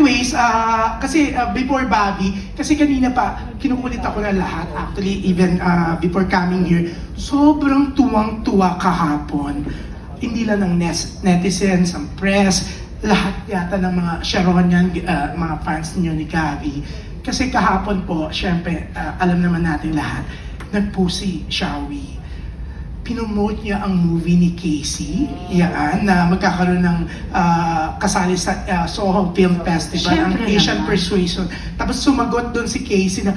anyways, kasi before Bobby, kasi kanina pa, kinukulit ako na lahat. Actually, even before coming here, sobrang tuwang-tuwa kahapon. Hindi lang ng netizens, ang press, lahat yata ng mga Sharonian, mga fans niyo ni Gabby. Kasi kahapon po, syempre, alam naman natin lahat, nagpusi Shawi. Pinomote niya ang movie ni Casey, yan, na magkakaroon ng kasali sa Soho Film Festival, ang Asian Persuasion. Tapos sumagot doon si Casey na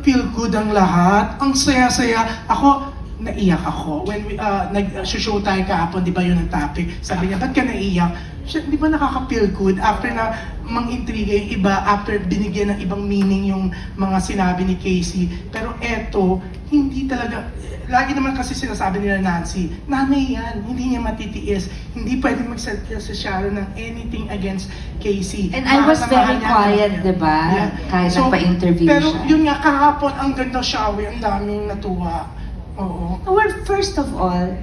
feel good ang lahat, ang saya-saya. Ako, naiyak ako. When we, nag-show tayo kahapon, di ba yun ang topic? Sabi niya, ba't ka naiyak? Siya, di ba nakaka-feel good after na mang-intriga yung iba, after binigyan ng ibang meaning yung mga sinabi ni Casey. Pero eto, hindi talaga, lagi naman kasi sinasabi nila Nancy, nanay yan, hindi niya matitiis. Hindi pwede magsalita si Sharon ng anything against Casey. And I was very quiet, di ba? Yeah. Kahit So, nagpa-interview pero siya. yun nga, kahapon, ang ganda Shawi, ang daming natuwa. Oo. Well, first of all,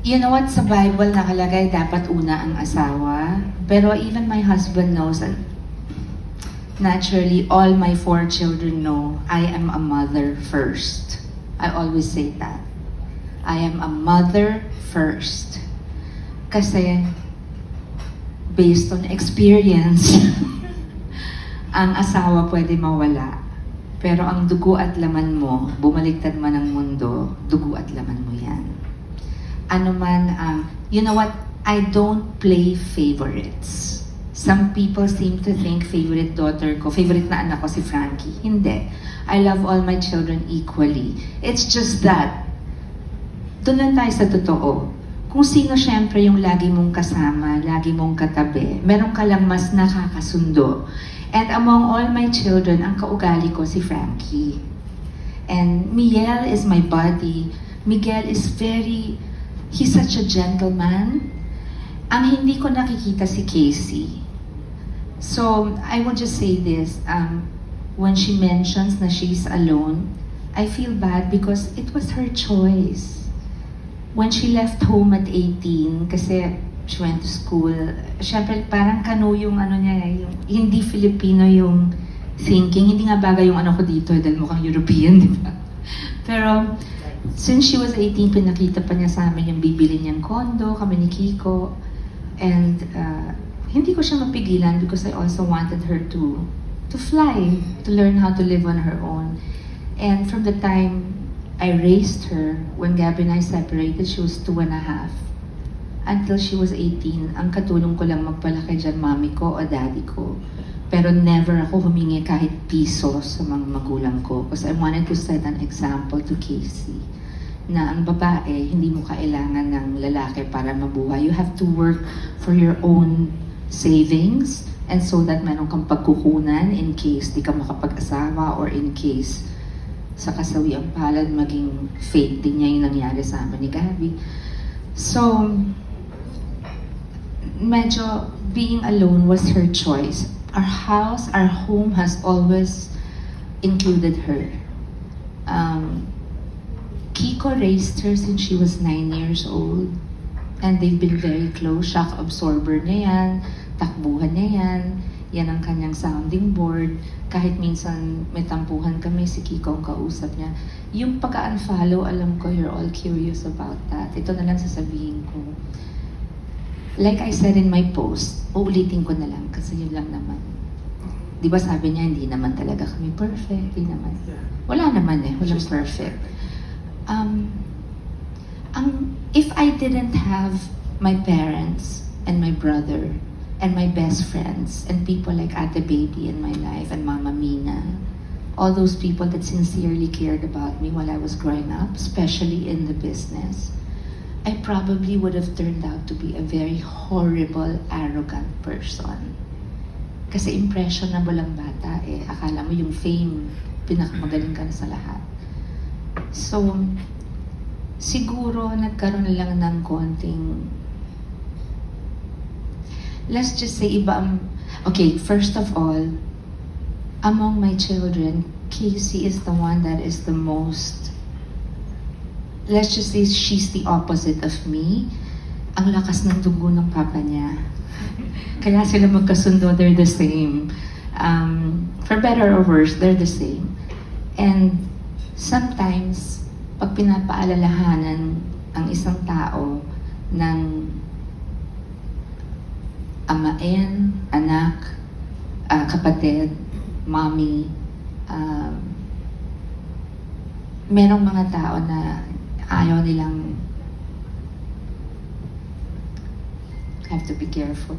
you know what, sa Bible nakalagay dapat una ang asawa. Pero even my husband knows, and naturally all my 4 children know, I am a mother first. I always say that. I am a mother first. Kasi, based on experience, ang asawa pwede mawala. Pero ang dugo at laman mo, bumaliktad man ang mundo, dugo at laman mo yan. Ano man, you know what, I don't play favorites. Some people seem to think favorite daughter ko, favorite na anak ko si Frankie. Hindi. I love all my children equally. It's just that, doon lang tayo sa totoo. Kung sino syempre yung lagi mong kasama, lagi mong katabi, meron ka lang mas nakakasundo. And among all my children, ang kaugali ko si Frankie. And Miguel is my buddy. Miguel is he's such a gentleman. Ang hindi ko nakikita si Casey. So, I will just say this. When she mentions na she's alone, I feel bad because it was her choice. When she left home at 18, kasi she went to school, syempre parang kanu yung ano niya, yung hindi Filipino yung thinking. Hindi nga bagay yung ano ko dito dahil mukhang European, di ba? Pero, since she was 18, pinakita pa niya sa amin yung bibili niyang kondo, kami ni Kiko. And hindi ko siya mapigilan because I also wanted her to fly, to learn how to live on her own. And from the time I raised her, when Gabby and I separated, she was 2.5. Until she was 18, ang katulong ko lang magpalaki dyan, mami ko o daddy ko. Pero never ako humingi kahit piso sa mga magulang ko because I wanted to set an example to Casey na ang babae, hindi mo kailangan ng lalaki para mabuhay. You have to work for your own savings and so that meron kang pagkukunan in case di ka makapag-asawa or in case sa kasawiang palad maging fate din niya yung nangyari sa amin ni Gabby. So, medyo being alone was her choice. Our house, our home has always included her. Kiko raised her since she was 9 years old. And they've been very close. Shock absorber niya yan, takbuhan niya yan, yan ang kanyang sounding board. Kahit minsan may tampuhan kami, si Kiko ang kausap niya. Yung pagka-unfollow, alam ko you're all curious about that. Ito na lang sasabihin ko. Like I said in my post, uulitin ko na lang kasi yun lang naman. Di ba sabi niya, hindi naman talaga kami perfect, hindi naman. Wala naman walang perfect. If I didn't have my parents and my brother and my best friends and people like Ate Baby in my life and Mama Mina, all those people that sincerely cared about me while I was growing up, especially in the business, I probably would have turned out to be a very horrible, arrogant person. Kasi impressionable ang bata Akala mo yung fame, pinakamagaling ka na sa lahat. So, siguro nagkaroon lang ng konting, let's just say okay, first of all, among my children, Casey is the one that is the most, let's just say she's the opposite of me. ang lakas ng dugo ng papa niya. Kaya sila magkasundo, they're the same. For better or worse, they're the same. And sometimes, pag pinapaalalahanan ang isang tao ng amain, anak, kapatid, mommy, merong mga tao na ayaw nilang have to be careful.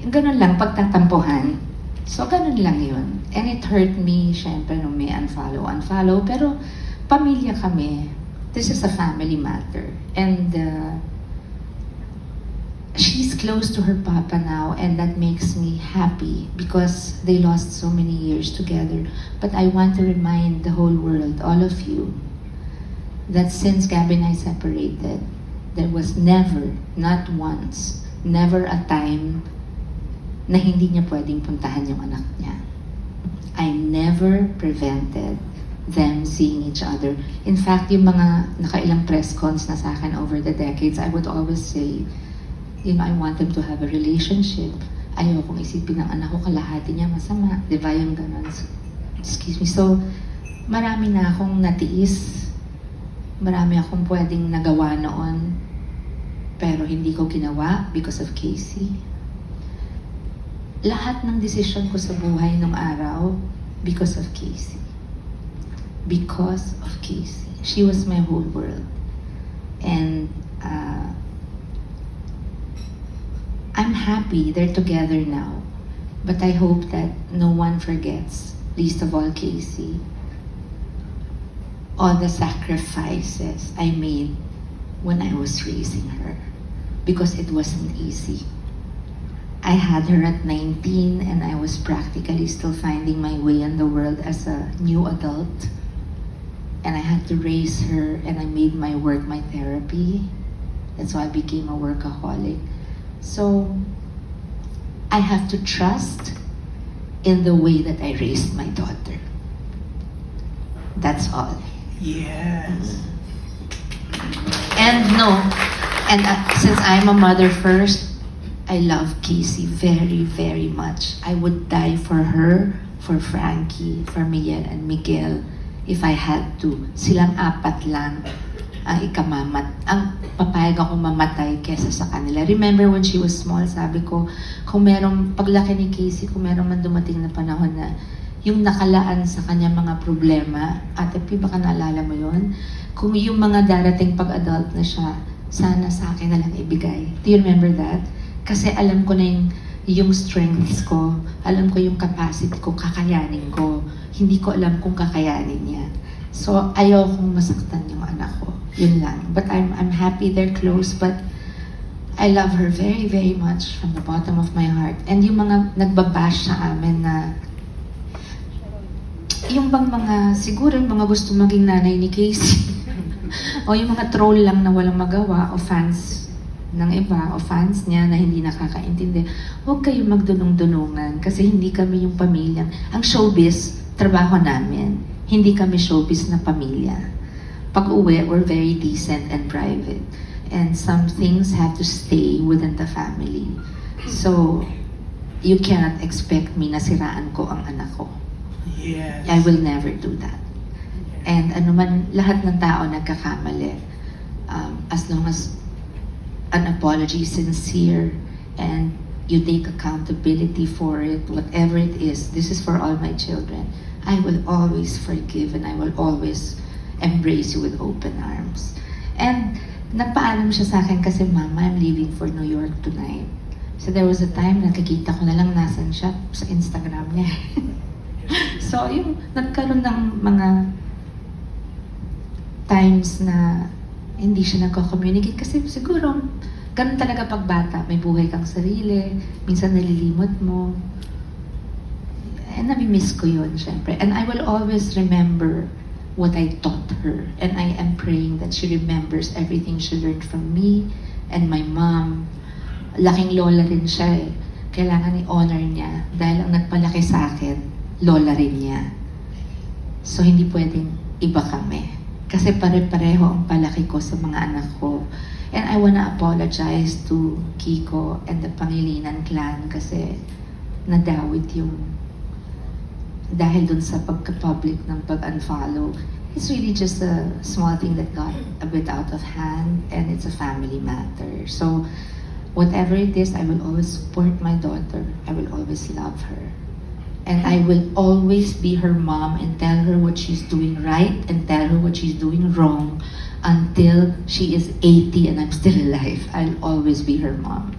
Ganun lang, pagtatampuhan. So, ganun lang yun. And it hurt me, syempre, nung may unfollow. Pero, pamilya kami. This is a family matter. And, she's close to her papa now, and that makes me happy because they lost so many years together. But I want to remind the whole world, all of you, that since Gabby and I separated, there was never, not once, never a time na hindi niya pwedeng puntahan yung anak niya. I never prevented them seeing each other. In fact, yung mga nakailang press cons na sa akin over the decades, I would always say, you know, I want them to have a relationship. Ayokong isipin ng anak ko kalahati niya masama. Di ba yung ganun? Excuse me. So, marami na akong natiis. Marami akong pwedeng nagawa noon. Pero hindi ko ginawa because of Casey. Lahat ng desisyon ko sa buhay nung araw because of Casey. Because of Casey. She was my whole world. And I'm happy they're together now. But I hope that no one forgets, least of all Casey, all the sacrifices I made when I was raising her. Because it wasn't easy. I had her at 19 and I was practically still finding my way in the world as a new adult. And I had to raise her, and I made my work my therapy. That's why I became a workaholic. So, I have to trust in the way that I raised my daughter. That's all. Yes. And no, and since I'm a mother first, I love Casey very, very much. I would die for her, for Frankie, for Miguel and Miguel, if I had to. Silang apat lang ang papayag ako mamatay kesa sa kanila. Remember when she was small, sabi ko, kung merong paglaki ni Casey, kung merong man dumating na panahon na yung nakalaan sa kanya mga problema, Ate P, baka naalala mo yun? Kung yung mga darating pag-adult na siya, sana sa akin na lang ibigay. Do you remember that? Kasi alam ko na yung strengths ko, alam ko yung capacity ko, kakayanin ko. Hindi ko alam kung kakayanin niya. So, ayaw kong masaktan yung anak ko. Yun lang. But I'm happy they're close, but I love her very, very much from the bottom of my heart. And yung mga nagbabash sa amin na yung bang mga, siguro yung mga gusto maging nanay ni Casey o yung mga troll lang na walang magawa o fans ng iba o fans niya na hindi nakakaintindi, huwag kayong magdunong-dunungan kasi hindi kami yung pamilya. Ang showbiz, trabaho namin. Hindi kami showbiz na pamilya. Pag-uwi, we're very decent and private. And some things have to stay within the family. So, you cannot expect me na siraan ko ang anak ko. Yes. I will never do that. And lahat ng tao nagkakamali. As long as an apology is sincere and you take accountability for it, whatever it is, this is for all my children. I will always forgive and I will always embrace you with open arms. And nagpaalam siya sa akin kasi, Mama, I'm leaving for New York tonight. So there was a time nakikita ko na lang nasan siya sa Instagram niya. So yung nagkaroon ng mga times na hindi siya nagko-communicate kasi siguro ganun talaga pag bata, may buhay kang sarili, minsan nalilimot mo. And nami-miss ko yun, syempre. And I will always remember what I taught her. And I am praying that she remembers everything she learned from me and my mom. Laking lola rin siya eh. Kailangan i-honor niya dahil ang nagpalaki sa akin, lola rin niya. So hindi pwedeng iba kami. Kasi pare-pareho ang palaki ko sa mga anak ko. And I wanna apologize to Kiko and the Pangilinan clan kasi nadawit yung dahil dun sa pagka-public ng pag-unfollow. It's really just a small thing that got a bit out of hand and it's a family matter. So whatever it is, I will always support my daughter. I will always love her. And I will always be her mom and tell her what she's doing right and tell her what she's doing wrong until she is 80 and I'm still alive. I'll always be her mom.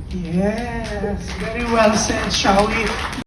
Yes, very well said, shall we?